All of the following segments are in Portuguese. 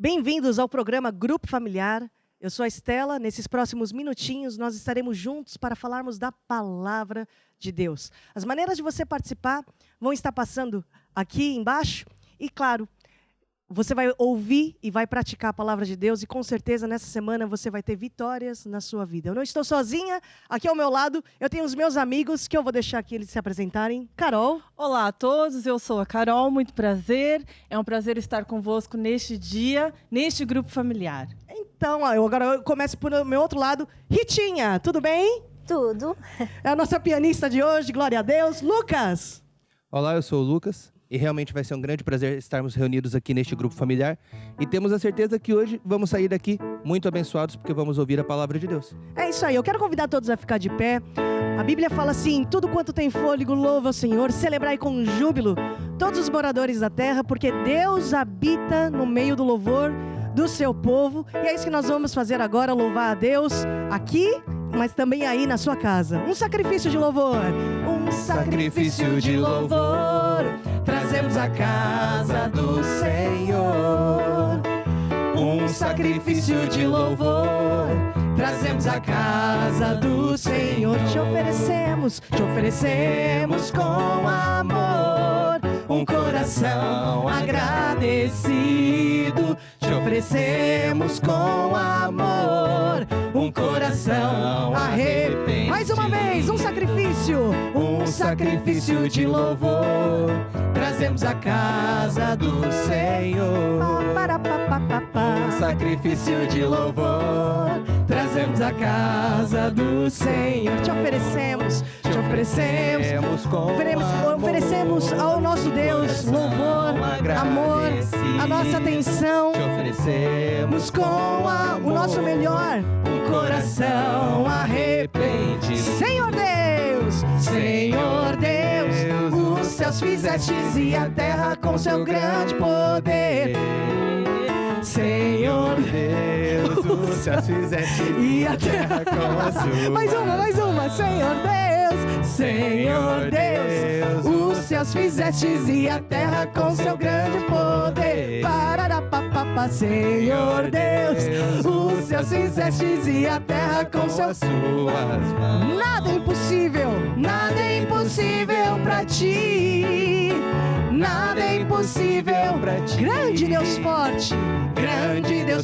Bem-vindos ao programa Grupo Familiar. Eu sou a Estela. Nesses próximos minutinhos, nós estaremos juntos para falarmos da Palavra de Deus. As maneiras de você participar vão estar passando aqui embaixo. E, claro, você vai ouvir e vai praticar a Palavra de Deus. E, com certeza, nessa semana, você vai ter vitórias na sua vida. Eu não estou sozinha. Aqui ao meu lado, eu tenho os meus amigos, que eu vou deixar aqui eles se apresentarem. Carol. Olá a todos, eu sou a Carol, muito prazer. É um prazer estar convosco neste dia, neste grupo familiar. Então, agora eu começo por meu outro lado. Ritinha, tudo bem? Tudo. É a nossa pianista de hoje, glória a Deus. Lucas. Olá, eu sou o Lucas e realmente vai ser um grande prazer estarmos reunidos aqui neste grupo familiar. E temos a certeza que hoje vamos sair daqui muito abençoados porque vamos ouvir a palavra de Deus. É isso aí, eu quero convidar todos a ficar de pé. A Bíblia fala assim: tudo quanto tem fôlego, louva ao Senhor, celebrai com júbilo todos os moradores da terra, porque Deus habita no meio do louvor do seu povo. E é isso que nós vamos fazer agora, louvar a Deus aqui, mas também aí na sua casa. Um sacrifício de louvor. Um sacrifício de louvor trazemos à casa do Senhor. Um sacrifício de louvor trazemos à casa do Senhor. Te oferecemos com amor um coração agradecido. Te oferecemos com amor um coração arrependido. Mais uma vez, um sacrifício de louvor trazemos à casa do Senhor. Um sacrifício de louvor trazemos à casa do Senhor. Te oferecemos ao nosso Deus louvor, amor, a nossa atenção. Te oferecemos com o nosso melhor, um coração arrependido. Senhor Deus, os céus fizestes e a terra com seu grande poder. Senhor Deus, os céus fizeste e a terra com a sua. Mais uma. Senhor Deus, os céus fizestes e a terra com seu grande poder. Pararapapapa, Senhor Deus, os céus fizestes e a terra com suas mãos. Nada é impossível pra ti. Nada é impossível pra ti. Grande Deus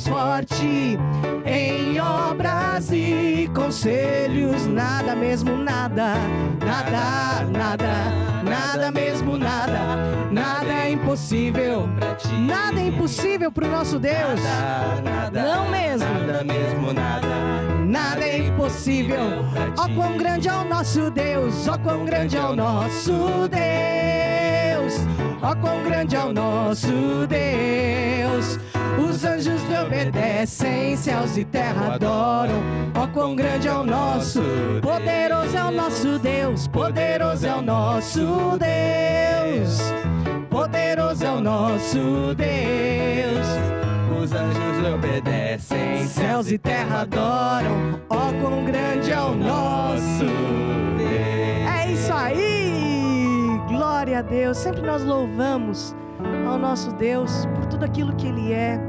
forte, em obras e conselhos, nada mesmo nada mesmo nada é impossível pra ti. Nada é impossível pro nosso Deus. Não mesmo. Nada é impossível. Ó quão grande é o nosso Deus, ó quão grande é o nosso Deus. Ó quão grande é o nosso Deus. Os anjos lhe obedecem, céus e terra adoram. Ó quão grande é o nosso, poderoso é o nosso Deus. Poderoso é o nosso Deus. Poderoso é o nosso Deus. Os anjos lhe obedecem, céus e terra adoram. Ó quão grande é o nosso Deus. É isso aí! Glória a Deus. Sempre nós louvamos ao nosso Deus por tudo aquilo que Ele é,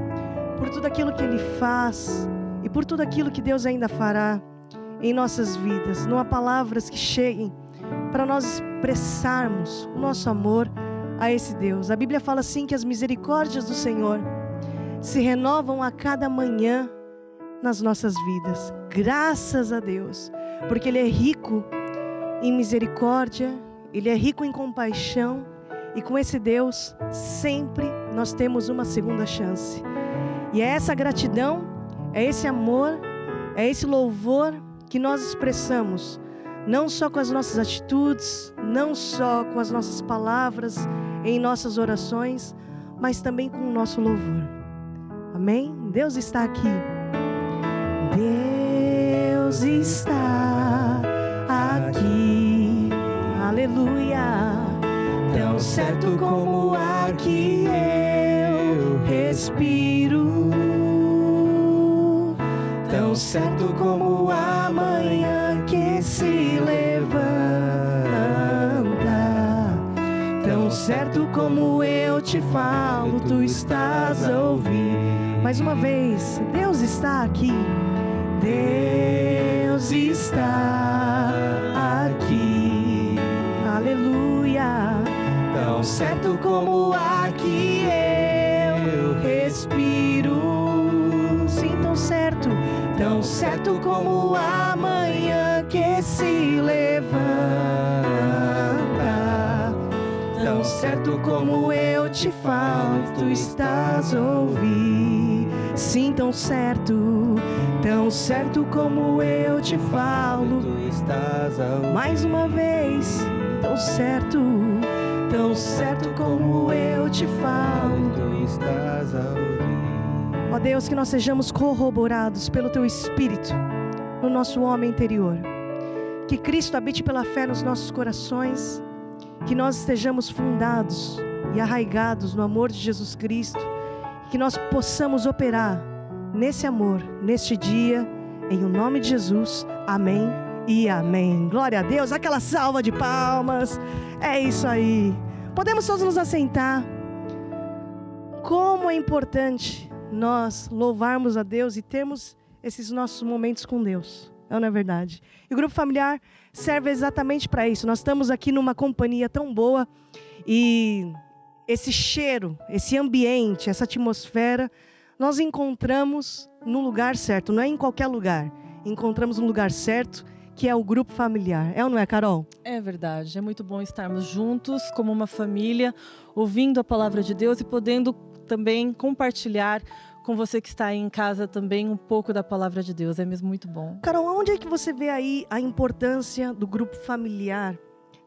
por tudo aquilo que Ele faz e por tudo aquilo que Deus ainda fará em nossas vidas. Não há palavras que cheguem para nós expressarmos o nosso amor a esse Deus. A Bíblia fala assim que as misericórdias do Senhor se renovam a cada manhã nas nossas vidas. Graças a Deus, porque Ele é rico em misericórdia, Ele é rico em compaixão. E com esse Deus, sempre nós temos uma segunda chance. E é essa gratidão, é esse amor, é esse louvor que nós expressamos, não só com as nossas atitudes, não só com as nossas palavras, em nossas orações, mas também com o nosso louvor. Amém? Deus está aqui. Deus está aqui. Aleluia. Tão certo como o ar que eu respiro, tão certo como a manhã que se levanta, tão certo como eu te falo, tu estás a ouvir. Mais uma vez, Deus está aqui. Deus está aqui. Aleluia. Tão certo como o ar que eu respiro. Sim, tão certo. Tão certo como a manhã que se levanta. Tão certo como eu te falo, tu estás a ouvir. Sim, tão certo como eu te falo, tu estás a ouvir. Mais uma vez, tão certo como eu te falo, tu estás a ouvir. Ó Deus, que nós sejamos corroborados pelo teu Espírito no nosso homem interior. Que Cristo habite pela fé nos nossos corações. Que nós estejamos fundados e arraigados no amor de Jesus Cristo. Que nós possamos operar nesse amor, neste dia, em o nome de Jesus. Amém e amém. Glória a Deus. Aquela salva de palmas. É isso aí. Podemos todos nos assentar. Como é importante nós louvarmos a Deus e termos esses nossos momentos com Deus. Não é verdade? E o grupo familiar serve exatamente para isso. Nós estamos aqui numa companhia tão boa e esse cheiro, esse ambiente, essa atmosfera, nós encontramos no lugar certo. Não é em qualquer lugar. Encontramos no lugar certo, que é o grupo familiar. É ou não é, Carol? É verdade. É muito bom estarmos juntos como uma família, ouvindo a palavra de Deus e podendo também compartilhar com você que está aí em casa também um pouco da palavra de Deus. É mesmo muito bom. Carol, onde é que você vê aí a importância do grupo familiar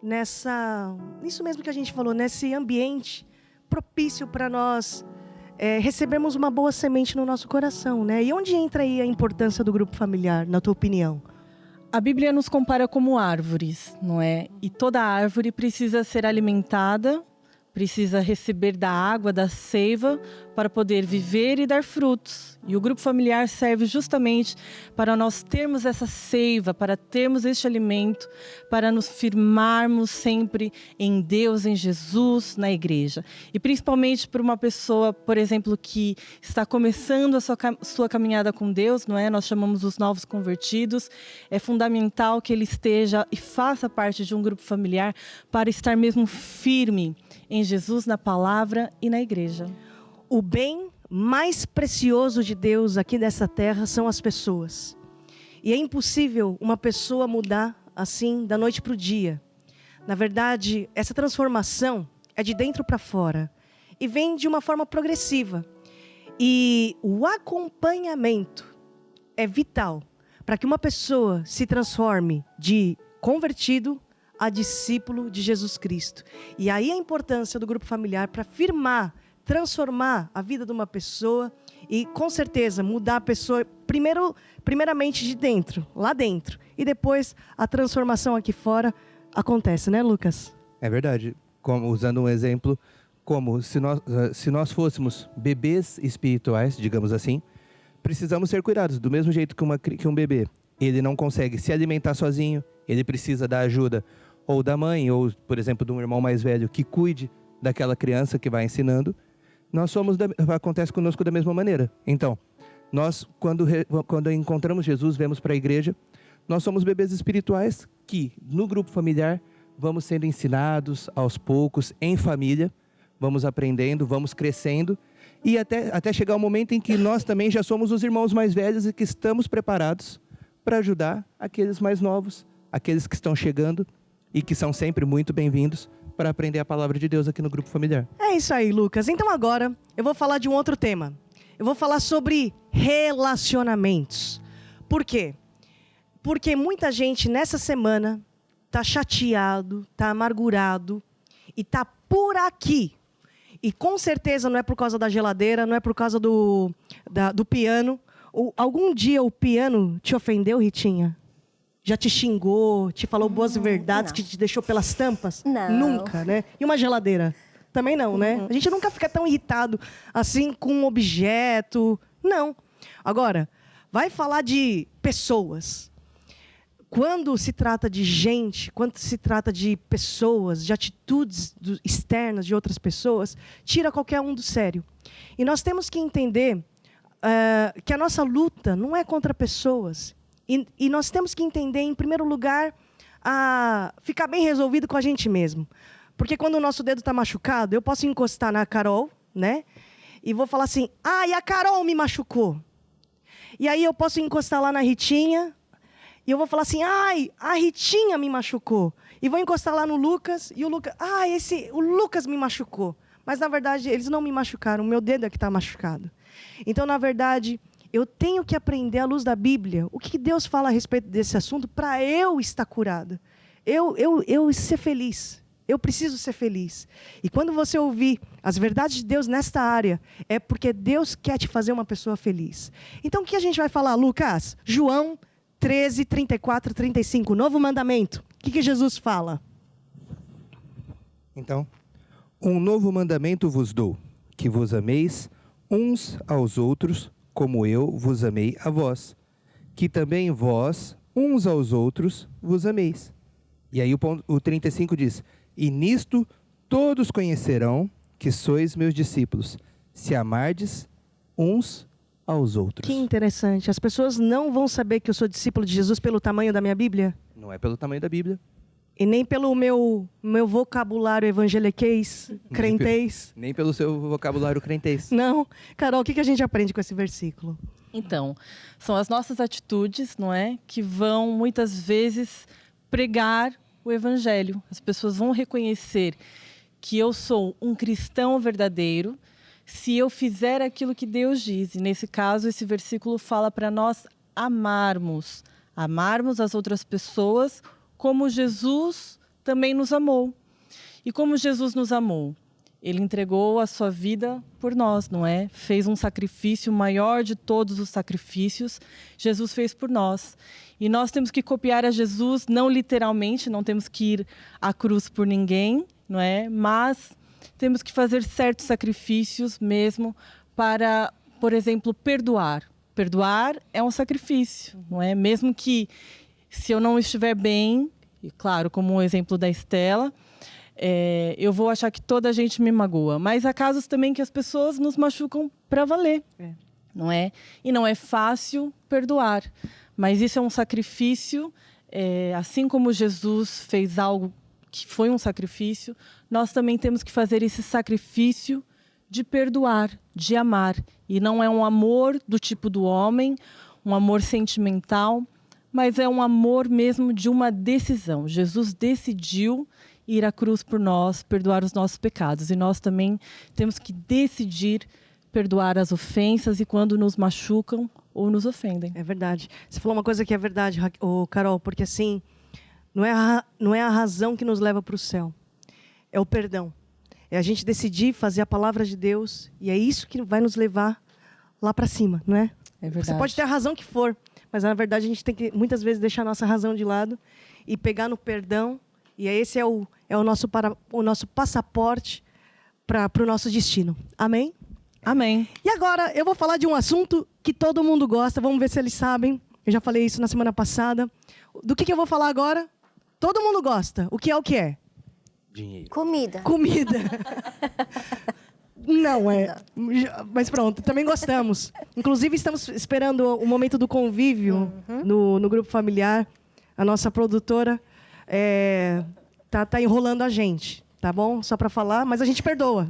nisso mesmo que a gente falou, nesse ambiente propício para nós recebermos uma boa semente no nosso coração, né? E onde entra aí a importância do grupo familiar, na tua opinião? A Bíblia nos compara como árvores, não é? E toda árvore precisa ser alimentada, precisa receber da água, da seiva, para poder viver e dar frutos. E o grupo familiar serve justamente para nós termos essa seiva, para termos este alimento, para nos firmarmos sempre em Deus, em Jesus, na igreja. E principalmente para uma pessoa, por exemplo, que está começando a sua caminhada com Deus, não é? Nós chamamos os novos convertidos. É fundamental que ele esteja e faça parte de um grupo familiar para estar mesmo firme em Jesus, na palavra e na igreja. O bem mais precioso de Deus aqui dessa terra são as pessoas. E é impossível uma pessoa mudar assim da noite para o dia. Na verdade, essa transformação é de dentro para fora e vem de uma forma progressiva. E o acompanhamento é vital para que uma pessoa se transforme de convertido a discípulo de Jesus Cristo. E aí a importância do grupo familiar para firmar, transformar a vida de uma pessoa e, com certeza, mudar a pessoa primeiramente de dentro, lá dentro. E depois a transformação aqui fora acontece, né, Lucas? É verdade. Usando um exemplo, como se nós fôssemos bebês espirituais, digamos assim, precisamos ser cuidados. Do mesmo jeito que um bebê, ele não consegue se alimentar sozinho, ele precisa da ajuda ou da mãe, ou, por exemplo, de um irmão mais velho que cuide daquela criança que vai ensinando. Acontece conosco da mesma maneira. Então, nós, quando encontramos Jesus, vemos para a igreja, nós somos bebês espirituais que, no grupo familiar, vamos sendo ensinados aos poucos, em família, vamos aprendendo, vamos crescendo, e até chegar o momento em que nós também já somos os irmãos mais velhos e que estamos preparados para ajudar aqueles mais novos, aqueles que estão chegando e que são sempre muito bem-vindos para aprender a palavra de Deus aqui no grupo familiar. É isso aí, Lucas. Então agora eu vou falar de um outro tema. Eu vou falar sobre relacionamentos. Por quê? Porque muita gente nessa semana está chateado, está amargurado e está por aqui. E com certeza não é por causa da geladeira, não é por causa do piano. Algum dia o piano te ofendeu, Ritinha? Já te xingou, te falou boas verdades, não. que te deixou pelas tampas? Não. Nunca, né? E uma geladeira? Também não, né? A gente nunca fica tão irritado assim com um objeto. Não. Agora, vai falar de pessoas. Quando se trata de gente, quando se trata de pessoas, de atitudes externas de outras pessoas, tira qualquer um do sério. E nós temos que entender que a nossa luta não é contra pessoas. E nós temos que entender, em primeiro lugar, a ficar bem resolvido com a gente mesmo. Porque quando o nosso dedo está machucado, eu posso encostar na Carol, né? E vou falar assim, e a Carol me machucou. E aí eu posso encostar lá na Ritinha, e eu vou falar assim, a Ritinha me machucou. E vou encostar lá no Lucas, e o Lucas, o Lucas me machucou. Mas, na verdade, eles não me machucaram, o meu dedo é que está machucado. Então, na verdade, eu tenho que aprender, à luz da Bíblia, o que Deus fala a respeito desse assunto para eu estar curada. Eu ser feliz. Eu preciso ser feliz. E quando você ouvir as verdades de Deus nesta área, é porque Deus quer te fazer uma pessoa feliz. Então, o que a gente vai falar, Lucas? João 13, 34, 35, novo mandamento. O que Jesus fala? Então, um novo mandamento vos dou, que vos ameis uns aos outros, como eu vos amei a vós, que também vós, uns aos outros, vos ameis. E aí o 35 diz, e nisto todos conhecerão que sois meus discípulos, se amardes uns aos outros. Que interessante. As pessoas não vão saber que eu sou discípulo de Jesus pelo tamanho da minha Bíblia? Não é pelo tamanho da Bíblia. E nem pelo meu vocabulário evangeliquez, crentez. Nem pelo seu vocabulário crentez. Não. Carol, o que a gente aprende com esse versículo? Então, são as nossas atitudes, não é? Que vão, muitas vezes, pregar o evangelho. As pessoas vão reconhecer que eu sou um cristão verdadeiro se eu fizer aquilo que Deus diz. E, nesse caso, esse versículo fala para nós amarmos as outras pessoas como Jesus também nos amou. E como Jesus nos amou? Ele entregou a sua vida por nós, não é? Fez um sacrifício, o maior de todos os sacrifícios, Jesus fez por nós. E nós temos que copiar a Jesus, não literalmente, não temos que ir à cruz por ninguém, não é? Mas temos que fazer certos sacrifícios mesmo para, por exemplo, perdoar. Perdoar é um sacrifício, não é? Mesmo que se eu não estiver bem, e claro, como o exemplo da Estela, eu vou achar que toda a gente me magoa. Mas há casos também que as pessoas nos machucam para valer, não é? E não é fácil perdoar. Mas isso é um sacrifício, assim como Jesus fez algo que foi um sacrifício, nós também temos que fazer esse sacrifício de perdoar, de amar. E não é um amor do tipo do homem, um amor sentimental, mas é um amor mesmo de uma decisão. Jesus decidiu ir à cruz por nós, perdoar os nossos pecados. E nós também temos que decidir perdoar as ofensas e quando nos machucam ou nos ofendem. É verdade. Você falou uma coisa que é verdade, Carol, porque assim, não é a razão que nos leva para o céu. É o perdão. É a gente decidir fazer a palavra de Deus e é isso que vai nos levar lá para cima, não é? É verdade. Você pode ter a razão que for, mas na verdade a gente tem que muitas vezes deixar a nossa razão de lado e pegar no perdão. E esse é o nosso passaporte para o nosso destino. Amém? Amém. E agora eu vou falar de um assunto que todo mundo gosta. Vamos ver se eles sabem. Eu já falei isso na semana passada. Do que eu vou falar agora? Todo mundo gosta. O que é? Dinheiro. Comida. Não é. Mas pronto, também gostamos. Inclusive, estamos esperando o momento do convívio no grupo familiar. A nossa produtora tá enrolando a gente, tá bom? Só para falar, mas a gente perdoa.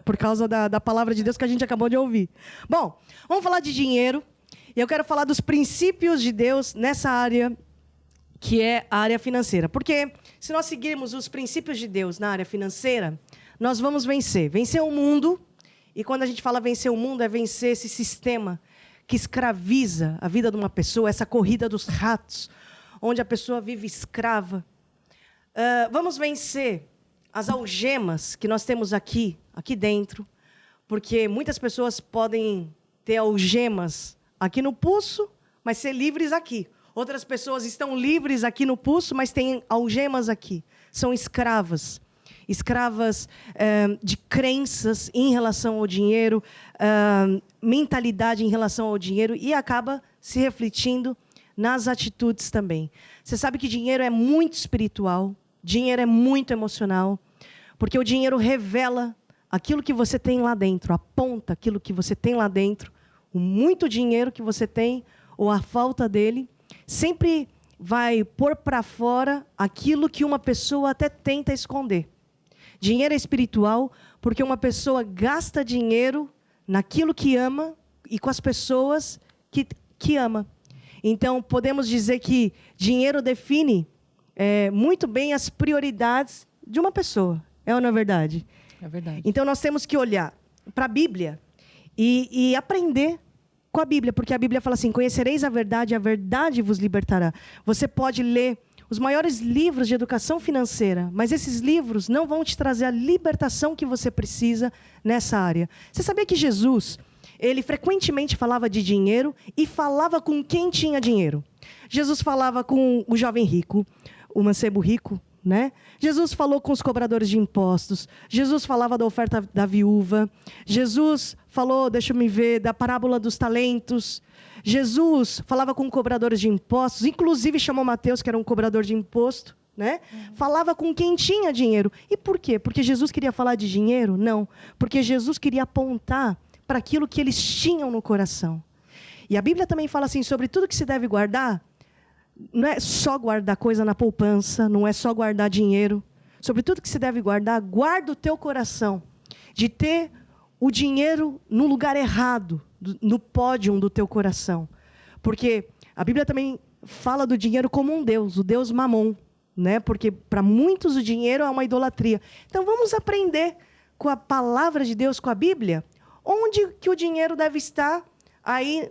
Por causa da palavra de Deus que a gente acabou de ouvir. Bom, vamos falar de dinheiro. E eu quero falar dos princípios de Deus nessa área, que é a área financeira. Porque se nós seguirmos os princípios de Deus na área financeira, nós vamos vencer. Vencer o mundo. E quando a gente fala vencer o mundo, é vencer esse sistema que escraviza a vida de uma pessoa, essa corrida dos ratos, onde a pessoa vive escrava. Vamos vencer as algemas que nós temos aqui dentro, porque muitas pessoas podem ter algemas aqui no pulso, mas ser livres aqui. Outras pessoas estão livres aqui no pulso, mas têm algemas aqui. São escravas. Escravas de crenças em relação ao dinheiro, mentalidade em relação ao dinheiro, e acaba se refletindo nas atitudes também. Você sabe que dinheiro é muito espiritual, dinheiro é muito emocional, porque o dinheiro revela aquilo que você tem lá dentro, aponta aquilo que você tem lá dentro, o muito dinheiro que você tem ou a falta dele, sempre vai pôr para fora aquilo que uma pessoa até tenta esconder. Dinheiro é espiritual porque uma pessoa gasta dinheiro naquilo que ama e com as pessoas que ama. Então, podemos dizer que dinheiro define muito bem as prioridades de uma pessoa. É ou não é verdade? É verdade. Então, nós temos que olhar para a Bíblia e aprender com a Bíblia, porque a Bíblia fala assim, conhecereis a verdade vos libertará. Você pode ler os maiores livros de educação financeira, mas esses livros não vão te trazer a libertação que você precisa nessa área. Você sabia que Jesus, ele frequentemente falava de dinheiro e falava com quem tinha dinheiro? Jesus falava com o jovem rico, o mancebo rico, né? Jesus falou com os cobradores de impostos. Jesus falava da oferta da viúva. Jesus falou, deixa eu me ver, da parábola dos talentos. Jesus falava com cobradores de impostos. Inclusive chamou Mateus, que era um cobrador de imposto, né? Falava com quem tinha dinheiro. E por quê? Porque Jesus queria falar de dinheiro? Não. Porque Jesus queria apontar para aquilo que eles tinham no coração. E a Bíblia também fala assim, sobre tudo que se deve guardar. Não é só guardar coisa na poupança, não é só guardar dinheiro. Sobre tudo que se deve guardar, guarda o teu coração de ter o dinheiro no lugar errado, no pódio do teu coração. Porque a Bíblia também fala do dinheiro como um Deus, o Deus Mamon, né? Porque para muitos o dinheiro é uma idolatria. Então vamos aprender com a palavra de Deus, com a Bíblia, onde que o dinheiro deve estar aí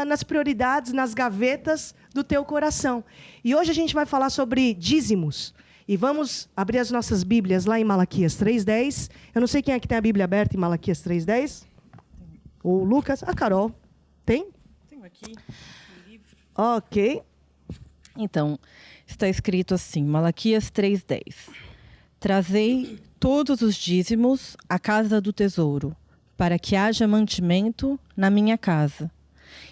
nas prioridades, nas gavetas do teu coração. E hoje a gente vai falar sobre dízimos. E vamos abrir as nossas Bíblias lá em Malaquias 3:10. Eu não sei quem é que tem a Bíblia aberta em Malaquias 3:10. Ou Lucas. A Carol. Tem? Tenho aqui o livro. Ok. Então, está escrito assim, Malaquias 3:10. Trazei todos os dízimos à casa do tesouro, para que haja mantimento na minha casa.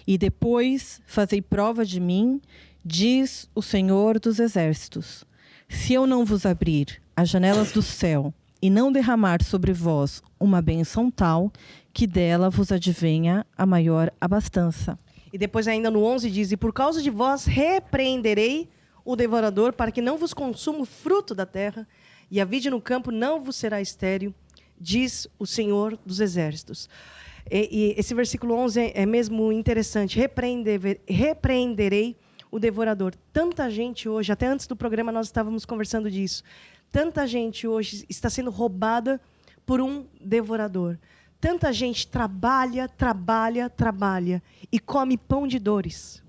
E depois fazei prova de mim, diz o Senhor dos Exércitos. Se eu não vos abrir as janelas do céu e não derramar sobre vós uma bênção tal, que dela vos advenha a maior abastança. E depois ainda no 11 diz, e por causa de vós repreenderei o devorador, para que não vos consuma o fruto da terra, e a vide no campo não vos será estéril, diz o Senhor dos Exércitos. E esse versículo 11 é mesmo interessante. Repreenderei o devorador. Tanta gente hoje, até antes do programa nós estávamos conversando disso, tanta gente hoje está sendo roubada por um devorador. Tanta gente trabalha e come pão de dores.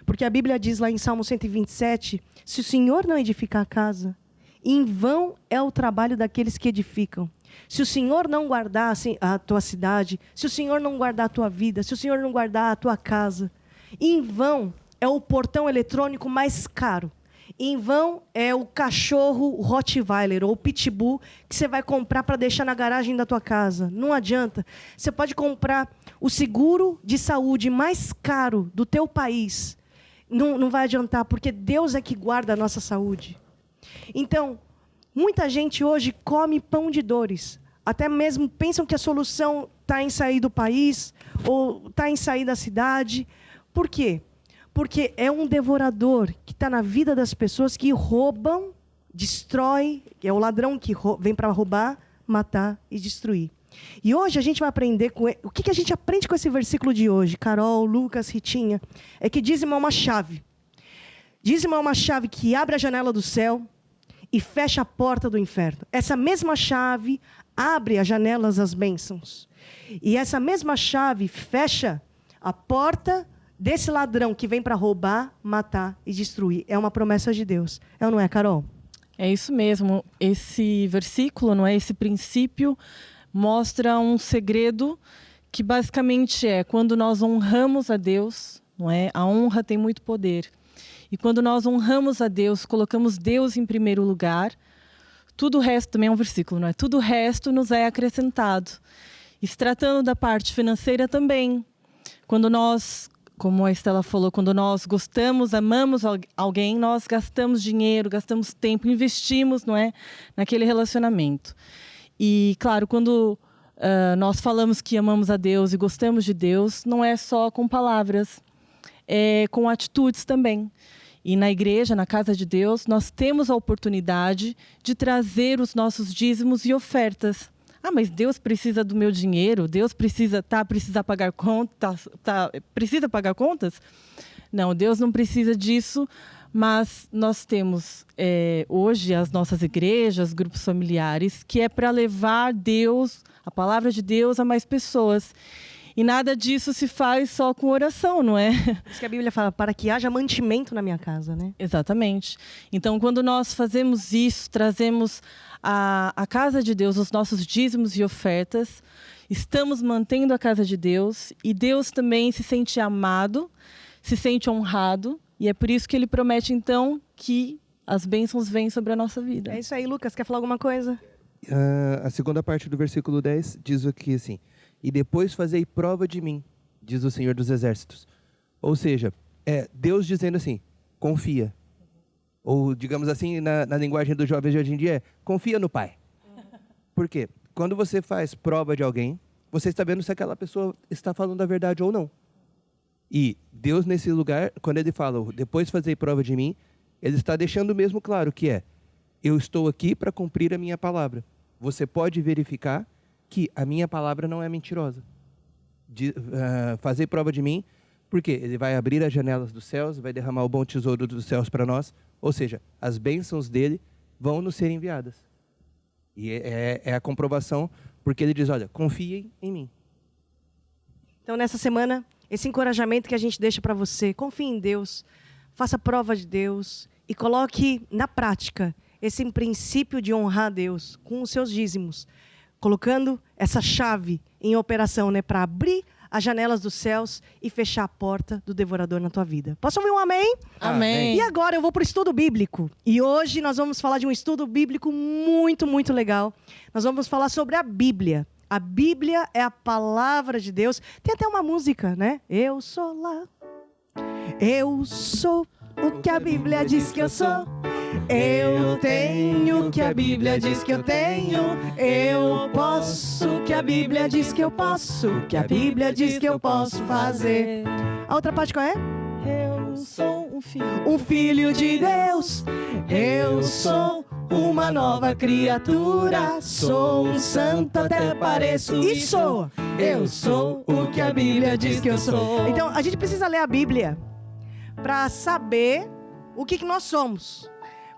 Porque a Bíblia diz lá em Salmo 127, se o Senhor não edificar a casa, em vão é o trabalho daqueles que edificam. Se o Senhor não guardar assim, a tua cidade, se o Senhor não guardar a tua vida, se o Senhor não guardar a tua casa, em vão é o portão eletrônico mais caro. Em vão é o cachorro Rottweiler ou Pitbull que você vai comprar para deixar na garagem da tua casa. Não adianta. Você pode comprar o seguro de saúde mais caro do teu país. Não vai adiantar, porque Deus é que guarda a nossa saúde. Então, muita gente hoje come pão de dores. Até mesmo pensam que a solução está em sair do país ou está em sair da cidade. Por quê? Porque é um devorador que está na vida das pessoas, que roubam, destrói, é o ladrão que vem para roubar, matar e destruir. E hoje a gente vai aprender com ele. O que a gente aprende com esse versículo de hoje, Carol, Lucas, Ritinha? É que dízimo é uma chave. Dízimo é uma chave que abre a janela do céu e fecha a porta do inferno. Essa mesma chave abre as janelas das bênçãos. E essa mesma chave fecha a porta desse ladrão que vem para roubar, matar e destruir. É uma promessa de Deus. É ou não é, Carol? É isso mesmo. Esse versículo, não é? Esse princípio mostra um segredo que basicamente é quando nós honramos a Deus, não é? A honra tem muito poder. E quando nós honramos a Deus, colocamos Deus em primeiro lugar, tudo o resto, também é um versículo, não é? Tudo o resto nos é acrescentado. E se tratando da parte financeira também, quando nós, como a Estela falou, quando nós gostamos, amamos alguém, nós gastamos dinheiro, gastamos tempo, investimos, não é? Naquele relacionamento. E, claro, quando nós falamos que amamos a Deus e gostamos de Deus, não é só com palavras, é com atitudes também. E na igreja, na casa de Deus, nós temos a oportunidade de trazer os nossos dízimos e ofertas. Ah, mas Deus precisa do meu dinheiro? Deus precisa pagar contas? Precisa pagar contas? Não, Deus não precisa disso, mas nós temos hoje as nossas igrejas, grupos familiares, que é para levar Deus, a palavra de Deus, a mais pessoas. E nada disso se faz só com oração, não é? Isso que a Bíblia fala, para que haja mantimento na minha casa, né? Exatamente. Então, quando nós fazemos isso, trazemos à casa de Deus os nossos dízimos e ofertas, estamos mantendo a casa de Deus, e Deus também se sente amado, se sente honrado, e é por isso que Ele promete, então, que as bênçãos vêm sobre a nossa vida. É isso aí, Lucas. Quer falar alguma coisa? A segunda parte do versículo 10 diz aqui assim: e depois fazei prova de mim, diz o Senhor dos Exércitos. Ou seja, Deus dizendo assim, confia. Ou, digamos assim, na linguagem dos jovens de hoje em dia, confia no Pai. Por quê? Quando você faz prova de alguém, você está vendo se aquela pessoa está falando a verdade ou não. E Deus, nesse lugar, quando Ele fala, depois fazei prova de mim, Ele está deixando mesmo claro que eu estou aqui para cumprir a minha palavra. Você pode verificar que a minha palavra não é mentirosa. Fazer prova de mim, porque Ele vai abrir as janelas dos céus, vai derramar o bom tesouro dos céus para nós, ou seja, as bênçãos dEle vão nos ser enviadas. E é a comprovação, porque Ele diz, olha, confiem em mim. Então, nessa semana, esse encorajamento que a gente deixa para você, confie em Deus, faça prova de Deus e coloque na prática esse princípio de honrar a Deus com os seus dízimos, colocando essa chave em operação, né, para abrir as janelas dos céus e fechar a porta do devorador na tua vida. Posso ouvir um amém? Amém. E agora eu vou para o estudo bíblico. E hoje nós vamos falar de um estudo bíblico muito, muito legal. Nós vamos falar sobre a Bíblia. A Bíblia é a palavra de Deus. Tem até uma música, né? Eu sou lá. Eu sou o que a Bíblia diz que eu sou. Eu tenho o que a Bíblia diz que eu tenho. Eu posso o que a Bíblia diz que eu posso. O que a Bíblia diz que eu posso fazer. A outra parte qual é? Eu sou um filho de Deus. Eu sou uma nova criatura. Sou um santo até pareço. E sou. Eu sou o que a Bíblia diz que eu sou. Então, a gente precisa ler a Bíblia para saber o que nós somos.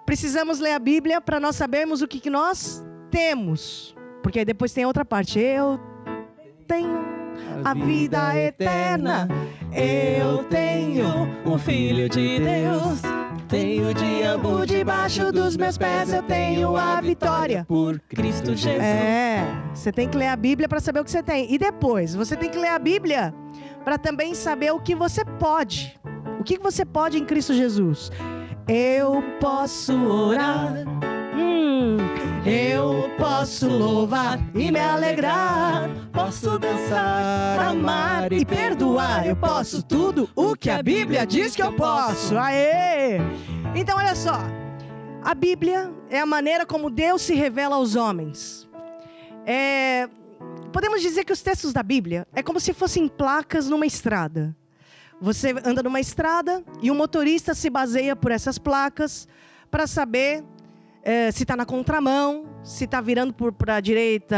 Precisamos ler a Bíblia para nós sabermos o que nós temos. Porque aí depois tem a outra parte. Eu tenho a vida eterna. Eu tenho um filho de Deus. Tenho o diabo debaixo dos meus pés. Eu tenho a vitória por Cristo Jesus. Você tem que ler a Bíblia para saber o que você tem. E depois, você tem que ler a Bíblia para também saber o que você pode. O que você pode em Cristo Jesus? Eu posso orar. Eu posso louvar e me alegrar. Posso dançar, amar e perdoar. Eu posso tudo o que a Bíblia diz que eu posso. Aê! Então olha só. A Bíblia é a maneira como Deus se revela aos homens. Podemos dizer que os textos da Bíblia é como se fossem placas numa estrada. Você anda numa estrada e o motorista se baseia por essas placas para saber se está na contramão, se está virando para a direita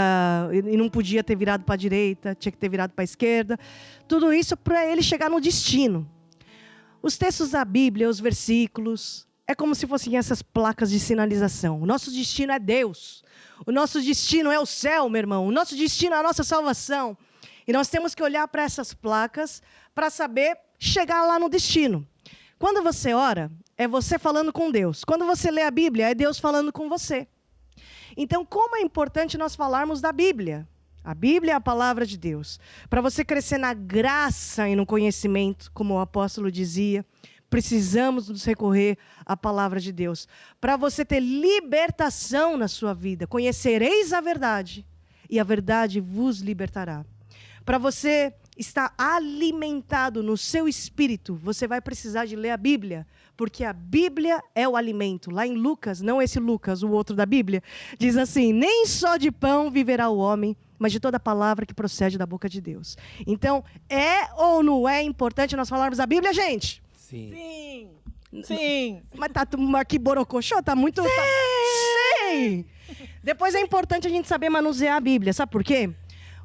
e não podia ter virado para a direita, tinha que ter virado para a esquerda. Tudo isso para ele chegar no destino. Os textos da Bíblia, os versículos, é como se fossem essas placas de sinalização. O nosso destino é Deus. O nosso destino é o céu, meu irmão. O nosso destino é a nossa salvação. E nós temos que olhar para essas placas para saber chegar lá no destino. Quando você ora, é você falando com Deus. Quando você lê a Bíblia, é Deus falando com você. Então, como é importante nós falarmos da Bíblia? A Bíblia é a palavra de Deus. Para você crescer na graça e no conhecimento, como o apóstolo dizia, precisamos nos recorrer à palavra de Deus. Para você ter libertação na sua vida, conhecereis a verdade, e a verdade vos libertará. Para você estar alimentado no seu espírito, você vai precisar de ler a Bíblia, porque a Bíblia é o alimento. Lá em Lucas, não esse Lucas, o outro da Bíblia, diz assim: nem só de pão viverá o homem, mas de toda palavra que procede da boca de Deus. Então, é ou não é importante nós falarmos da Bíblia, gente? Sim. Sim. Sim. Mas tá aqui borocochô, tá muito... Sim! Depois é importante a gente saber manusear a Bíblia, sabe por quê?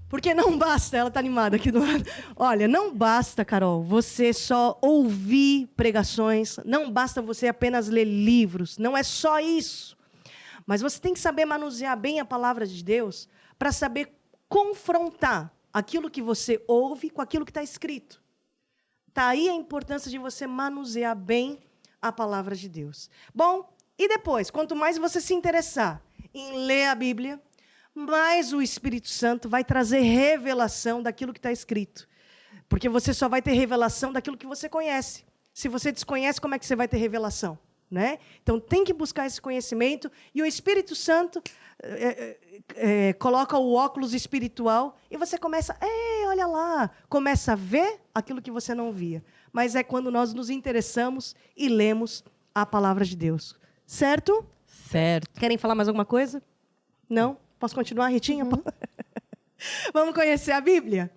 Porque não basta, ela tá animada aqui do lado. Olha, não basta, Carol, você só ouvir pregações, não basta você apenas ler livros, não é só isso. Mas você tem que saber manusear bem a palavra de Deus para saber confrontar aquilo que você ouve com aquilo que está escrito. Está aí a importância de você manusear bem a palavra de Deus. Bom, e depois, quanto mais você se interessar em ler a Bíblia, mais o Espírito Santo vai trazer revelação daquilo que está escrito. Porque você só vai ter revelação daquilo que você conhece. Se você desconhece, como é que você vai ter revelação? Né? Então, tem que buscar esse conhecimento. E o Espírito Santo coloca o óculos espiritual e você começa, olha lá, começa a ver aquilo que você não via. Mas é quando nós nos interessamos e lemos a palavra de Deus. Certo? Certo. Querem falar mais alguma coisa? Não? Posso continuar, Ritinha? Vamos conhecer a Bíblia?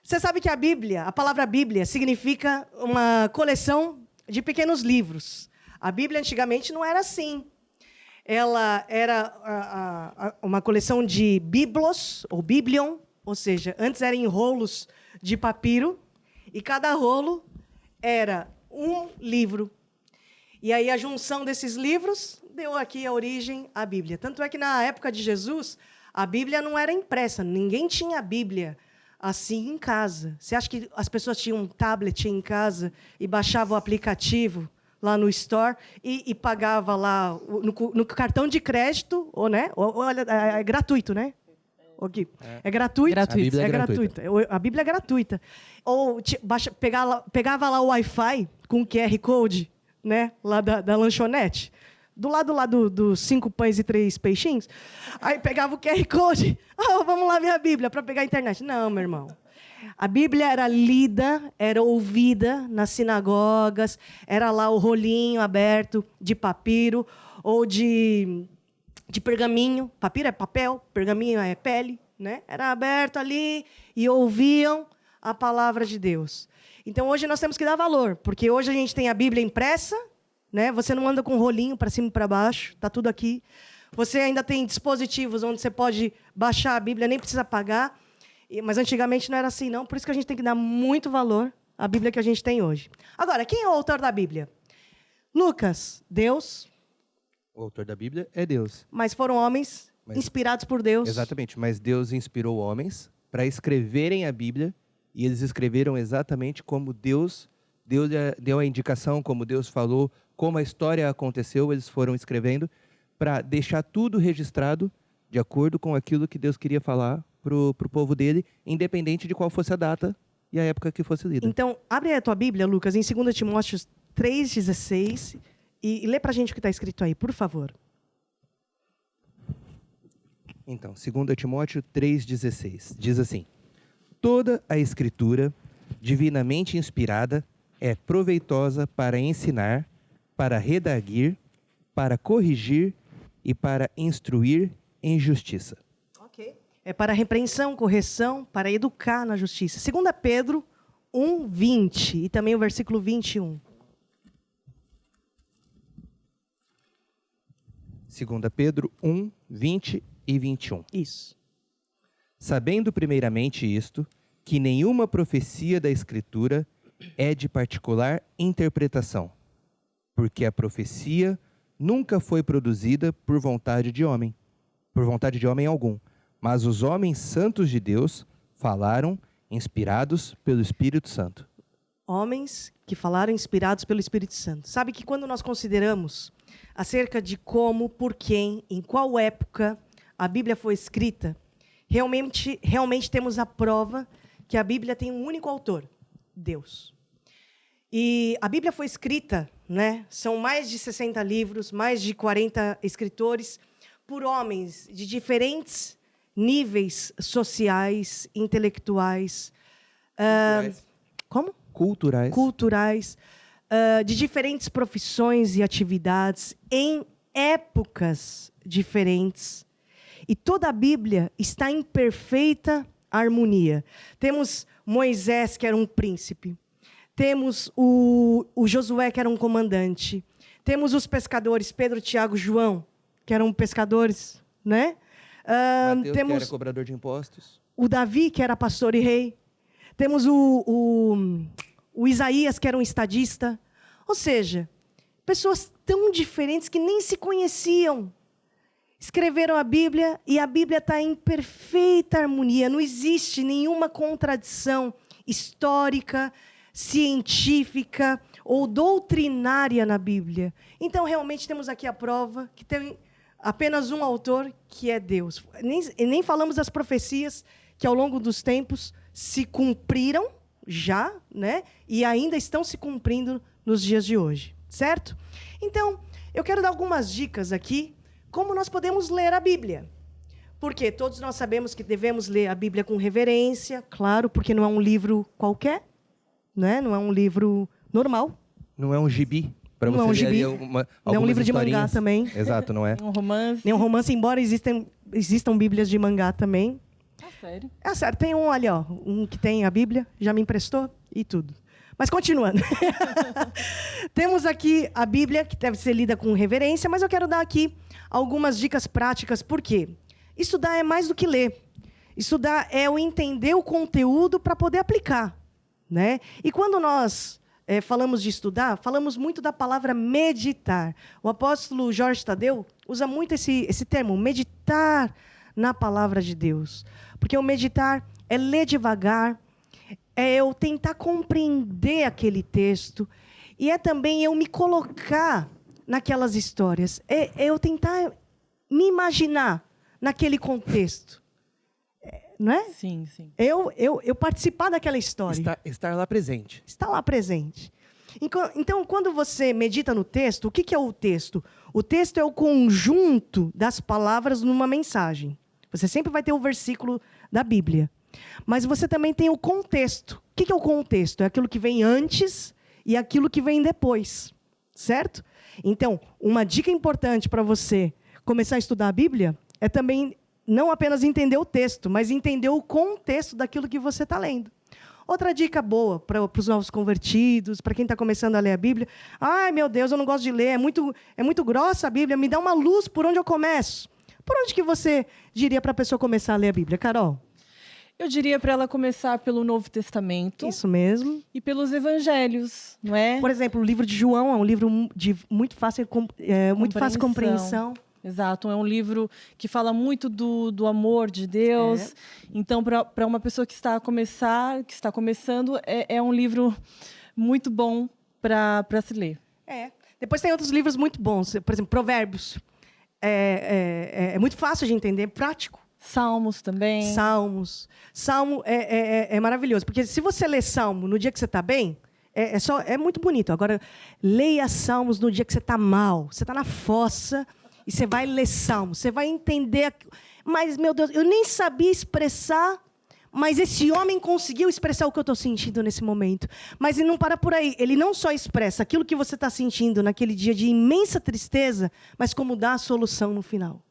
Você sabe que a Bíblia, a palavra Bíblia, significa uma coleção de pequenos livros. A Bíblia antigamente não era assim. Ela era uma coleção de biblos, ou biblion, ou seja, antes eram em rolos de papiro, e cada rolo era um livro. E aí a junção desses livros deu aqui a origem à Bíblia. Tanto é que na época de Jesus, a Bíblia não era impressa, ninguém tinha a Bíblia assim em casa. Você acha que as pessoas tinham um tablet em casa e baixavam o aplicativo lá no store e pagava lá no cartão de crédito, olha, é gratuito, né? É gratuito. A Bíblia é gratuita. A Bíblia é gratuita. Ou pegava lá o Wi-Fi com QR Code, né? Lá da lanchonete. Do lado lá dos 5 pães e 3 peixinhos. Aí pegava o QR Code. Vamos lá ver a Bíblia para pegar a internet. Não, meu irmão. A Bíblia era lida, era ouvida nas sinagogas, era lá o rolinho aberto de papiro ou de pergaminho. Papiro é papel, pergaminho é pele, né? Era aberto ali e ouviam a palavra de Deus. Então, hoje nós temos que dar valor, porque hoje a gente tem a Bíblia impressa, né? Você não anda com rolinho para cima e para baixo, está tudo aqui. Você ainda tem dispositivos onde você pode baixar a Bíblia, nem precisa pagar. Mas antigamente não era assim, não. Por isso que a gente tem que dar muito valor à Bíblia que a gente tem hoje. Agora, quem é o autor da Bíblia? Lucas, Deus. O autor da Bíblia é Deus. Mas foram homens inspirados por Deus. Exatamente, mas Deus inspirou homens para escreverem a Bíblia e eles escreveram exatamente como Deus deu a indicação, como Deus falou, como a história aconteceu, eles foram escrevendo para deixar tudo registrado de acordo com aquilo que Deus queria falar para o povo dele, independente de qual fosse a data e a época que fosse lida. Então, abre a tua Bíblia, Lucas, em 2 Timóteo 3,16 e lê para a gente o que está escrito aí, por favor. Então, 2 Timóteo 3,16, diz assim: toda a Escritura, divinamente inspirada, é proveitosa para ensinar, para redarguir, para corrigir e para instruir em justiça. Ok. É para repreensão, correção, para educar na justiça. 2 Pedro 1:20 e também o versículo 21. 2 Pedro 1, 20 e 21. Isso. Sabendo primeiramente isto, que nenhuma profecia da Escritura é de particular interpretação, porque a profecia nunca foi produzida por vontade de homem algum, mas os homens santos de Deus falaram inspirados pelo Espírito Santo. Homens que falaram inspirados pelo Espírito Santo. Sabe que quando nós consideramos acerca de como, por quem, em qual época a Bíblia foi escrita, realmente temos a prova que a Bíblia tem um único autor, Deus. E a Bíblia foi escrita, né? São mais de 60 livros, mais de 40 escritores, por homens de diferentes níveis sociais, intelectuais. Como? Culturais. De diferentes profissões e atividades, em épocas diferentes. E toda a Bíblia está em perfeita harmonia. Temos Moisés, que era um príncipe. Temos o Josué, que era um comandante. Temos os pescadores, Pedro, Tiago, João, que eram pescadores, né? Mateus, temos que era cobrador de impostos. o Davi, que era pastor e rei. Temos o Isaías, que era um estadista. Ou seja, pessoas tão diferentes que nem se conheciam. Escreveram a Bíblia e a Bíblia está em perfeita harmonia. Não existe nenhuma contradição histórica, científica ou doutrinária na Bíblia. Então, realmente, temos aqui a prova que tem apenas um autor, que é Deus. Nem falamos das profecias que, ao longo dos tempos, se cumpriram já, né? E ainda estão se cumprindo nos dias de hoje, certo? Então, eu quero dar algumas dicas aqui como nós podemos ler a Bíblia. Porque todos nós sabemos que devemos ler a Bíblia com reverência, claro, porque não é um livro qualquer, né? Não é um livro normal. Não é um gibi. Para você não é um gibi. Não é um livro de mangá também. Exato, não é? Um romance. Nem um romance, embora existam Bíblias de mangá também. Sério? É sério, tem um ali, ó, um que tem a Bíblia, já me emprestou e tudo. Mas continuando. Temos aqui a Bíblia, que deve ser lida com reverência, mas eu quero dar aqui algumas dicas práticas. Por quê? Estudar é mais do que ler. Estudar é o entender o conteúdo para poder aplicar, né? E quando nós falamos de estudar, falamos muito da palavra meditar. O apóstolo Jorge Tadeu usa muito esse termo, meditar na palavra de Deus. Porque o meditar é ler devagar, é eu tentar compreender aquele texto, e é também eu me colocar naquelas histórias. É eu tentar me imaginar naquele contexto. Não é? Sim, sim. Eu participar daquela história. Estar lá presente. Está lá presente. Então, quando você medita no texto, o que é o texto? O texto é o conjunto das palavras numa mensagem. Você sempre vai ter o versículo da Bíblia. Mas você também tem o contexto. O que é o contexto? É aquilo que vem antes e aquilo que vem depois. Certo? Então, uma dica importante para você começar a estudar a Bíblia é também não apenas entender o texto, mas entender o contexto daquilo que você está lendo. Outra dica boa para os novos convertidos, para quem está começando a ler a Bíblia. Ai, meu Deus, eu não gosto de ler, é muito grossa a Bíblia, me dá uma luz por onde eu começo. Por onde que você diria para a pessoa começar a ler a Bíblia, Carol? Eu diria para ela começar pelo Novo Testamento. Isso mesmo. E pelos Evangelhos, não é? Por exemplo, o livro de João é um livro de muito fácil compreensão. Exato, é um livro que fala muito do amor de Deus. Então, para uma pessoa que está começando, é um livro muito bom para se ler. Depois tem outros livros muito bons, por exemplo, Provérbios. É muito fácil de entender, prático. Salmos também. Salmo é maravilhoso, porque se você lê Salmo no dia que você está bem, é muito bonito. Agora, leia Salmos no dia que você está mal, você está na fossa, e você vai ler Salmos, você vai entender. Mas, meu Deus, eu nem sabia expressar, mas esse homem conseguiu expressar o que eu estou sentindo nesse momento. Mas ele não para por aí. Ele não só expressa aquilo que você está sentindo naquele dia de imensa tristeza, mas como dá a solução no final.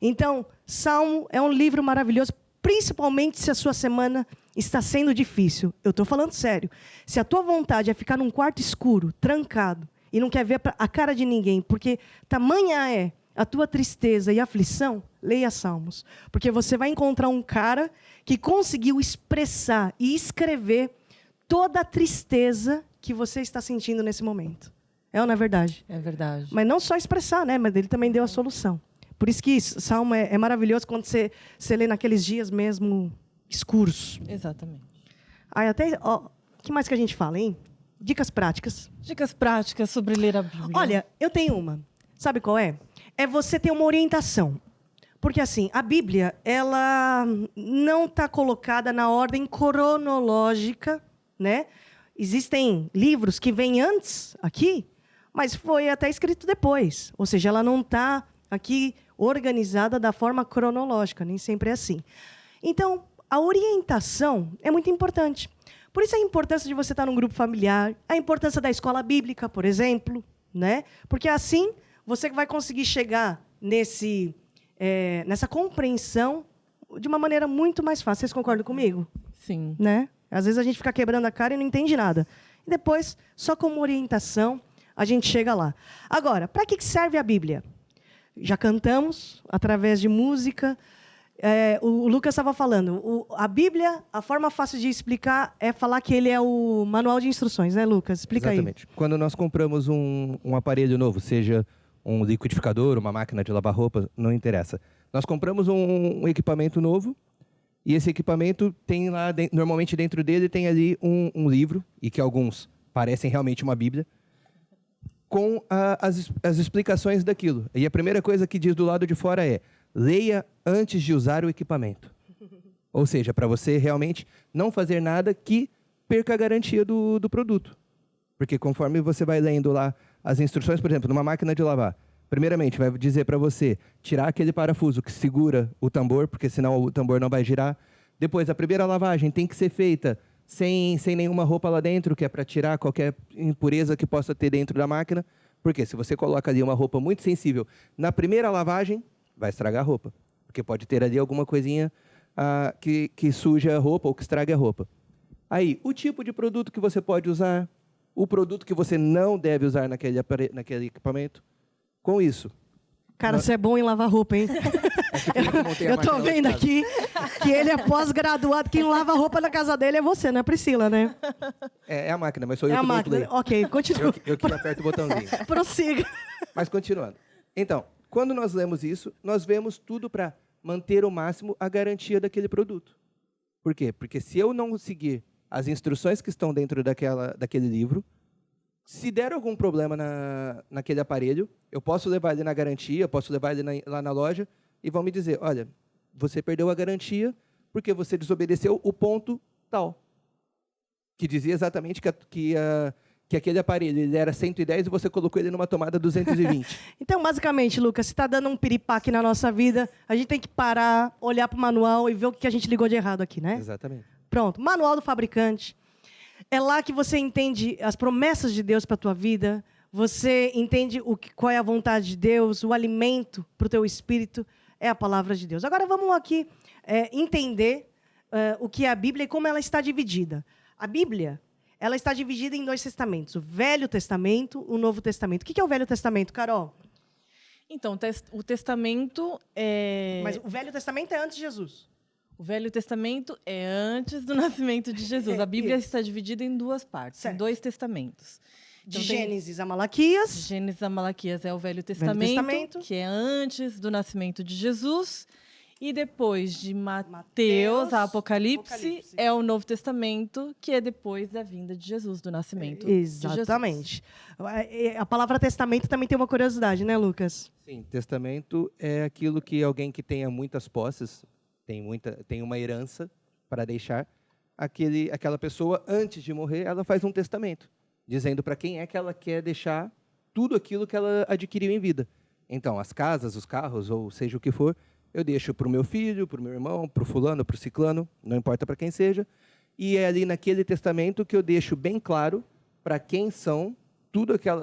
Então, Salmo é um livro maravilhoso, principalmente se a sua semana está sendo difícil. Eu estou falando sério. Se a tua vontade é ficar num quarto escuro, trancado, e não quer ver a cara de ninguém, porque tamanha é a tua tristeza e aflição, leia Salmos. Porque você vai encontrar um cara que conseguiu expressar e escrever toda a tristeza que você está sentindo nesse momento. É ou não é verdade? É verdade. Mas não só expressar, né? Mas ele também deu a solução. Por isso que Salmo é maravilhoso quando você lê naqueles dias mesmo escuros. Exatamente. Aí o que mais que a gente fala, hein? Dicas práticas. Dicas práticas sobre ler a Bíblia. Olha, eu tenho uma. Sabe qual é? É você ter uma orientação. Porque, assim, a Bíblia, ela não está colocada na ordem cronológica, né? Existem livros que vêm antes aqui, mas foi até escrito depois. Ou seja, ela não está aqui organizada da forma cronológica, nem sempre é assim. Então, a orientação é muito importante. Por isso a importância de você estar num grupo familiar, a importância da escola bíblica, por exemplo, né? Porque assim você vai conseguir chegar nesse nessa compreensão de uma maneira muito mais fácil. Vocês concordam comigo? Sim. Né? Às vezes a gente fica quebrando a cara e não entende nada. E depois, só como orientação, a gente chega lá. Agora, para que serve a Bíblia? Já cantamos através de música. O Lucas estava falando. A Bíblia, a forma fácil de explicar é falar que ele é o manual de instruções, né, Lucas? Explica aí. Exatamente. Quando nós compramos um aparelho novo, seja um liquidificador, uma máquina de lavar roupa, não interessa. Nós compramos um equipamento novo e esse equipamento tem lá, normalmente dentro dele tem ali um livro, e que alguns parecem realmente uma Bíblia, com as explicações daquilo. E a primeira coisa que diz do lado de fora é: leia antes de usar o equipamento. Ou seja, para você realmente não fazer nada que perca a garantia do produto. Porque conforme você vai lendo lá as instruções, por exemplo, numa máquina de lavar, primeiramente vai dizer para você tirar aquele parafuso que segura o tambor, porque senão o tambor não vai girar. Depois, a primeira lavagem tem que ser feita sem nenhuma roupa lá dentro, que é para tirar qualquer impureza que possa ter dentro da máquina. Porque se você coloca ali uma roupa muito sensível na primeira lavagem, vai estragar a roupa. Porque pode ter ali alguma coisinha que suja a roupa ou que estrague a roupa. Aí, o tipo de produto que você pode usar, o produto que você não deve usar naquele equipamento. Com isso. Cara, você é bom em lavar roupa, hein? Eu tô vendo aqui que ele é pós-graduado. Quem lava roupa na casa dele é você, não é Priscila, né? É a máquina, mas sou eu que dou o play. Ok, continua. Eu que aperto o botãozinho. Prossiga. Mas continuando. Então, quando nós lemos isso, nós vemos tudo para manter ao máximo a garantia daquele produto. Por quê? Porque se eu não seguir as instruções que estão dentro daquele livro, se der algum problema naquele aparelho, eu posso levar ele na garantia, eu posso levar ele lá na loja e vão me dizer: olha, você perdeu a garantia porque você desobedeceu o ponto tal. Que dizia exatamente que aquele aparelho ele era 110 e você colocou ele numa tomada 220. Então, basicamente, Lucas, se está dando um piripaque na nossa vida, a gente tem que parar, olhar para o manual e ver o que a gente ligou de errado aqui, né? Exatamente. Pronto, manual do fabricante. É lá que você entende as promessas de Deus para a tua vida, você entende qual é a vontade de Deus, o alimento para o teu espírito é a palavra de Deus. Agora vamos aqui entender o que é a Bíblia e como ela está dividida. A Bíblia, ela está dividida em 2 testamentos, o Velho Testamento e o Novo Testamento. O que é o Velho Testamento, Carol? Então, o Testamento é... Mas o Velho Testamento é antes de Jesus. O Velho Testamento é antes do nascimento de Jesus. A Bíblia está dividida em 2 partes, em 2 testamentos. De Gênesis a Malaquias. De Gênesis a Malaquias é o Velho Testamento, que é antes do nascimento de Jesus. E depois de Mateus a Apocalipse é o Novo Testamento, que é depois da vinda de Jesus, do nascimento de Jesus. Exatamente. A palavra testamento também tem uma curiosidade, né, Lucas? Sim, testamento é aquilo que alguém que tenha muitas posses, tem uma herança para deixar, aquela pessoa, antes de morrer, ela faz um testamento, dizendo para quem é que ela quer deixar tudo aquilo que ela adquiriu em vida. Então, as casas, os carros, ou seja o que for, eu deixo para o meu filho, para o meu irmão, para o fulano, para o ciclano, não importa para quem seja, e é ali naquele testamento que eu deixo bem claro para quem são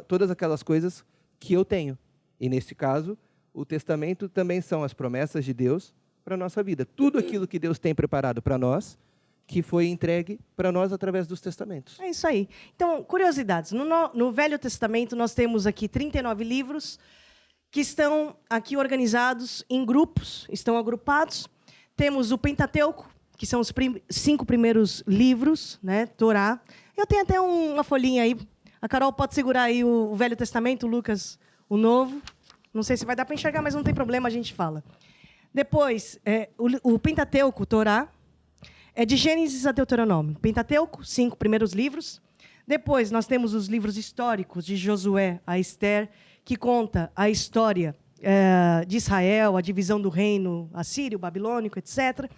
todas aquelas coisas que eu tenho. E, nesse caso, o testamento também são as promessas de Deus para a nossa vida. Tudo aquilo que Deus tem preparado para nós, que foi entregue para nós através dos testamentos. É isso aí. Então, curiosidades. No Velho Testamento, nós temos aqui 39 livros que estão aqui organizados em grupos, estão agrupados. Temos o Pentateuco, que são os 5 primeiros livros, né? Torá. Eu tenho até uma folhinha aí. A Carol pode segurar aí o Velho Testamento, o Lucas, o Novo. Não sei se vai dar para enxergar, mas não tem problema, a gente fala. Depois, o Pentateuco, Torá, é de Gênesis a Deuteronômio. Pentateuco, 5 primeiros livros. Depois, nós temos os livros históricos de Josué a Esther, que conta a história de Israel, a divisão do reino assírio, babilônico, etc.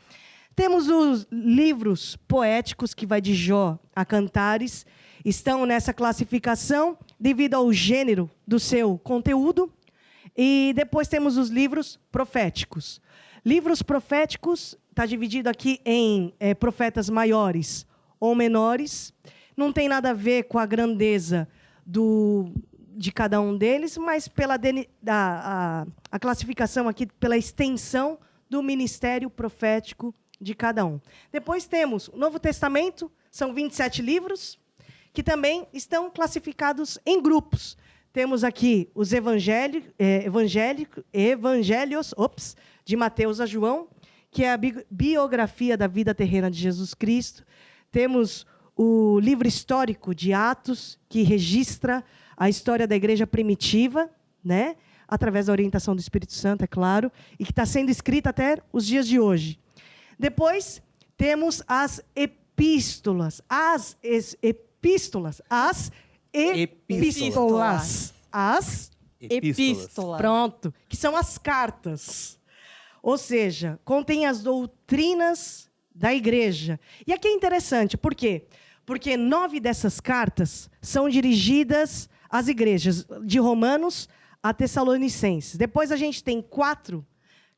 Temos os livros poéticos, que vai de Jó a Cantares. Estão nessa classificação devido ao gênero do seu conteúdo. E depois temos os livros proféticos. Livros proféticos está dividido aqui em profetas maiores ou menores. Não tem nada a ver com a grandeza de cada um deles, mas pela a classificação aqui, pela extensão do ministério profético de cada um. Depois temos o Novo Testamento, são 27 livros, que também estão classificados em grupos. Temos aqui os evangelhos de Mateus a João, que é a biografia da vida terrena de Jesus Cristo. Temos o livro histórico de Atos, que registra a história da igreja primitiva, né? Através da orientação do Espírito Santo, é claro, e que está sendo escrita até os dias de hoje. Depois, temos as epístolas. As epístolas. Pronto. Que são as cartas. Ou seja, contém as doutrinas da igreja. E aqui é interessante, por quê? Porque 9 dessas cartas são dirigidas às igrejas de Romanos a Tessalonicenses. Depois a gente tem 4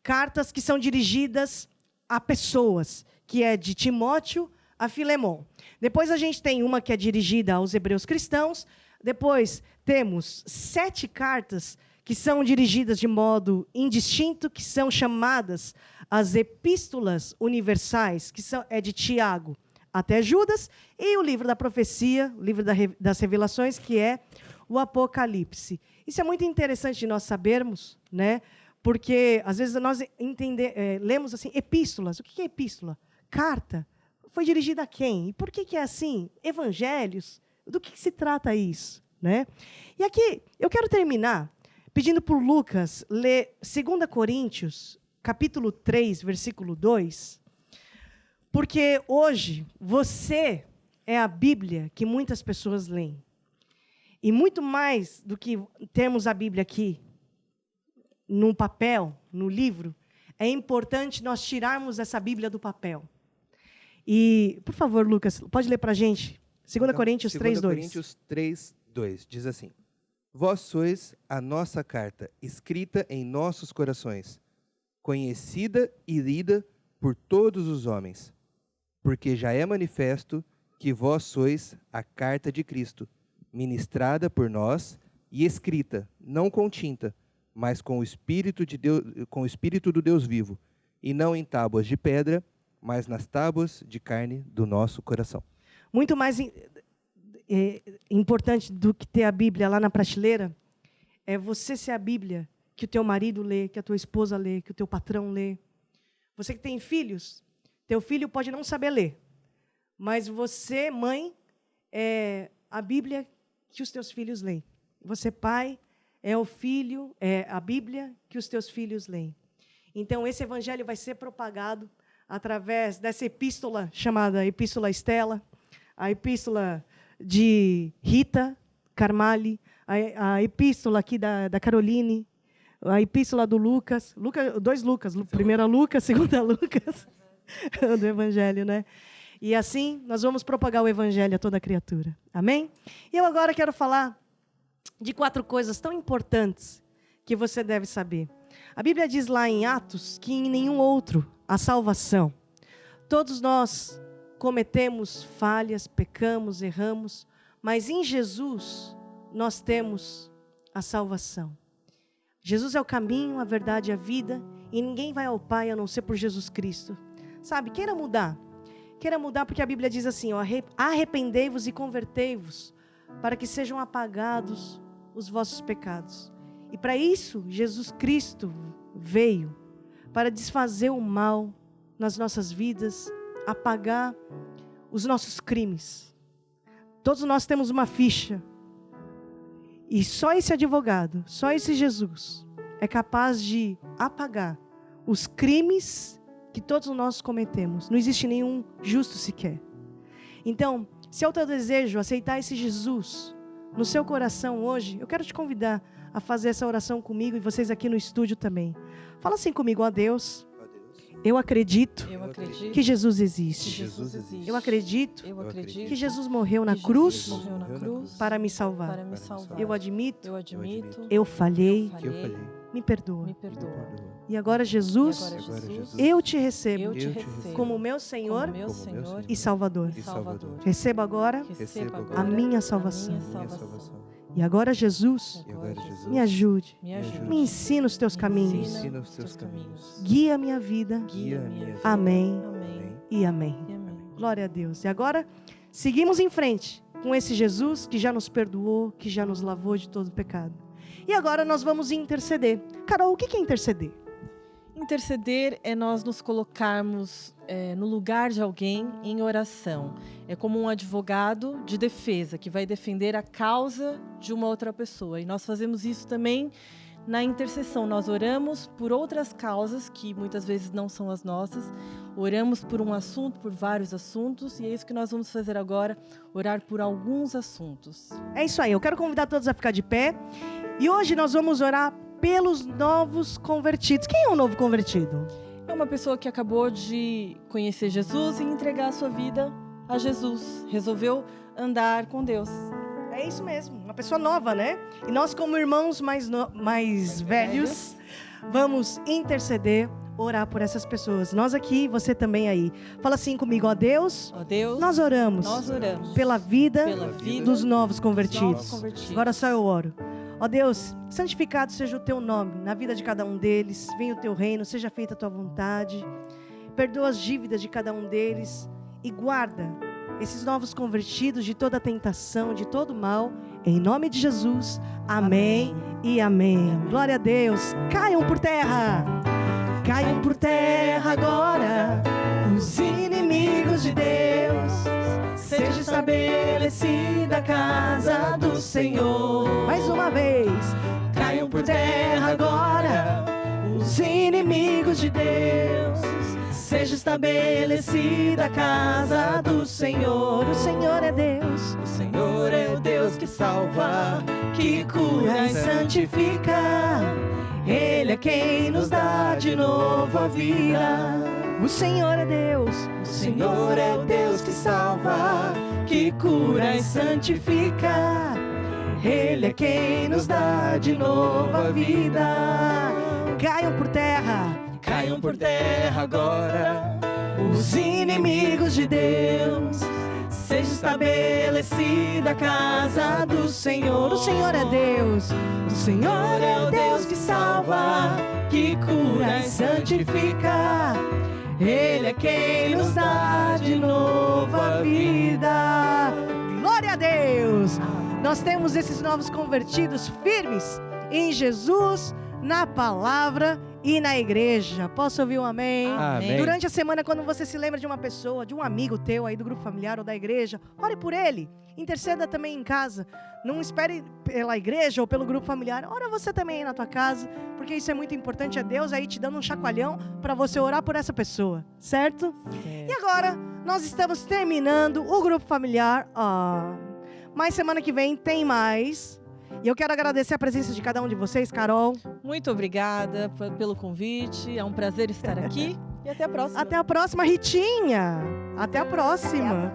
cartas que são dirigidas a pessoas, que é de Timóteo a Filemon. Depois a gente tem uma que é dirigida aos hebreus cristãos. Depois temos 7 cartas que são dirigidas de modo indistinto, que são chamadas as epístolas universais, que é de Tiago até Judas, e o livro da profecia, o livro das revelações, que é o Apocalipse. Isso é muito interessante de nós sabermos, né? Porque, às vezes, nós lemos assim, epístolas. O que é epístola? Carta. Foi dirigida a quem? E por que é assim? Evangelhos. Do que se trata isso? Né? E aqui, eu quero terminar pedindo por Lucas ler 2 Coríntios, capítulo 3, versículo 2, porque hoje você é a Bíblia que muitas pessoas leem. E muito mais do que termos a Bíblia aqui, no papel, no livro, é importante nós tirarmos essa Bíblia do papel. E, por favor, Lucas, pode ler para a gente? 2 Coríntios 3, 2. 2 Coríntios 3, 2, diz assim: Vós sois a nossa carta, escrita em nossos corações, conhecida e lida por todos os homens, porque já é manifesto que vós sois a carta de Cristo, ministrada por nós e escrita, não com tinta, mas com o Espírito de Deus, com o Espírito do Deus vivo, e não em tábuas de pedra, mas nas tábuas de carne do nosso coração. Muito mais importante do que ter a Bíblia lá na prateleira é você ser a Bíblia que o teu marido lê, que a tua esposa lê, que o teu patrão lê. Você que tem filhos, teu filho pode não saber ler, mas você, mãe, é a Bíblia que os teus filhos leem. Você, pai, é a Bíblia que os teus filhos leem. Então, esse evangelho vai ser propagado através dessa epístola chamada Epístola Estela, a epístola de Rita Carmali, a epístola aqui da Caroline, a epístola do Lucas, 2 Lucas, primeira Lucas, segunda Lucas, do evangelho, né? E assim, nós vamos propagar o evangelho a toda criatura. Amém? E eu agora quero falar de 4 coisas tão importantes que você deve saber. A Bíblia diz lá em Atos que em nenhum outro há salvação. Todos nós cometemos falhas, pecamos, erramos, mas em Jesus nós temos a salvação. Jesus é o caminho, a verdade e a vida, e ninguém vai ao Pai a não ser por Jesus Cristo. Sabe, queira mudar porque a Bíblia diz assim, ó, arrependei-vos e convertei-vos, para que sejam apagados os vossos pecados. E para isso, Jesus Cristo veio, para desfazer o mal nas nossas vidas, apagar os nossos crimes. Todos nós temos uma ficha. E só esse advogado, só esse Jesus, é capaz de apagar os crimes que todos nós cometemos. Não existe nenhum justo sequer. Então, se é o teu desejo aceitar esse Jesus no seu coração hoje, eu quero te convidar a fazer essa oração comigo e vocês aqui no estúdio também. Fala assim comigo, ó Deus. Eu acredito que Jesus existe. Eu acredito que Jesus morreu na cruz para me salvar. Eu admito, eu falhei, me perdoa. E agora, Jesus, eu te recebo como meu Senhor e Salvador. Receba agora a minha salvação. E agora, Jesus, me ajude. Me ajude. Me ensina os teus caminhos. Ensina os teus caminhos. Guia a minha vida. Guia a minha vida. Amém Amém. e amém. E amém. Glória a Deus. E agora, seguimos em frente com esse Jesus que já nos perdoou, que já nos lavou de todo pecado. E agora nós vamos interceder. Carol, o que é interceder? Interceder é nós nos colocarmos no lugar de alguém em oração. É como um advogado de defesa que vai defender a causa de uma outra pessoa. E nós fazemos isso também na intercessão. Nós oramos por outras causas que muitas vezes não são as nossas. Oramos por um assunto, por vários assuntos. E é isso que nós vamos fazer agora, orar por alguns assuntos. É isso aí, eu quero convidar todos a ficar de pé. E hoje nós vamos orar pelos novos convertidos. Quem é um novo convertido? É uma pessoa que acabou de conhecer Jesus e entregar a sua vida a Jesus. Resolveu andar com Deus. É isso mesmo, uma pessoa nova, né? E nós, como irmãos mais velhos, vamos interceder, orar por essas pessoas. Nós aqui, você também aí. Fala assim comigo, ó Deus, Ó Deus, nós oramos pela vida dos novos convertidos. Agora só eu oro. Ó Deus, santificado seja o teu nome na vida de cada um deles. Venha o teu reino, seja feita a tua vontade. Perdoa as dívidas de cada um deles e guarda esses novos convertidos de toda tentação, de todo mal. Em nome de Jesus. Amém e amém. Glória a Deus. Caiam por terra. Caiam por terra agora os inimigos de Deus. Seja estabelecida a casa do Senhor. Mais uma vez. Caiam por terra agora os inimigos de Deus. Seja estabelecida a casa do Senhor. O Senhor é Deus. O Senhor é o Deus que salva, Que cura e santifica. Ele é quem nos dá de novo a vida. O Senhor é Deus. O Senhor é o Deus que salva, Que cura e santifica. Ele é quem nos dá de novo a vida. Caiam por terra. Caiam por terra agora Os inimigos de Deus. Seja estabelecida a casa do Senhor. O Senhor é Deus. O Senhor é o Deus que salva, que cura e santifica. Ele é quem nos dá de novo a vida. Glória a Deus! Nós temos esses novos convertidos firmes em Jesus, na palavra e na igreja. Posso ouvir um amém? Amém. Durante a semana, quando você se lembra de uma pessoa, de um amigo teu aí do grupo familiar ou da igreja, ore por ele. Interceda também em casa. Não espere pela igreja ou pelo grupo familiar. Ora você também aí na tua casa, porque isso é muito importante. É Deus aí te dando um chacoalhão para você orar por essa pessoa, certo? E agora, nós estamos terminando o grupo familiar. Mas semana que vem tem mais. E eu quero agradecer a presença de cada um de vocês, Carol. Muito obrigada pelo convite. É um prazer estar aqui. E até a próxima. Até a próxima, Ritinha. Até a próxima.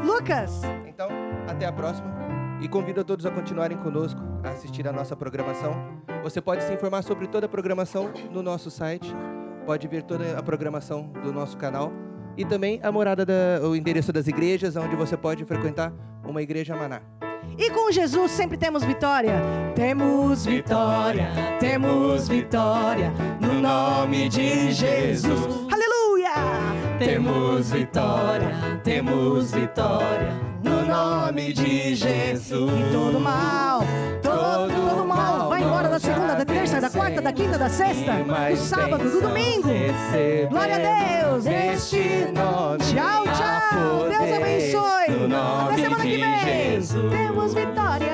Lucas. Então, até a próxima. E convido a todos a continuarem conosco, a assistir a nossa programação. Você pode se informar sobre toda a programação no nosso site. Pode ver toda a programação do nosso canal. E também a morada, o endereço das igrejas, onde você pode frequentar uma igreja Maná. E com Jesus sempre temos vitória. Temos vitória, temos vitória no nome de Jesus. Aleluia! Temos vitória no nome de Jesus. E todo mal vai embora da segunda, da terça, da quarta, da quinta, da sexta, do sábado, do domingo. Glória a Deus. Tchau, tchau. Deus abençoe. Até semana que vem. Temos vitória.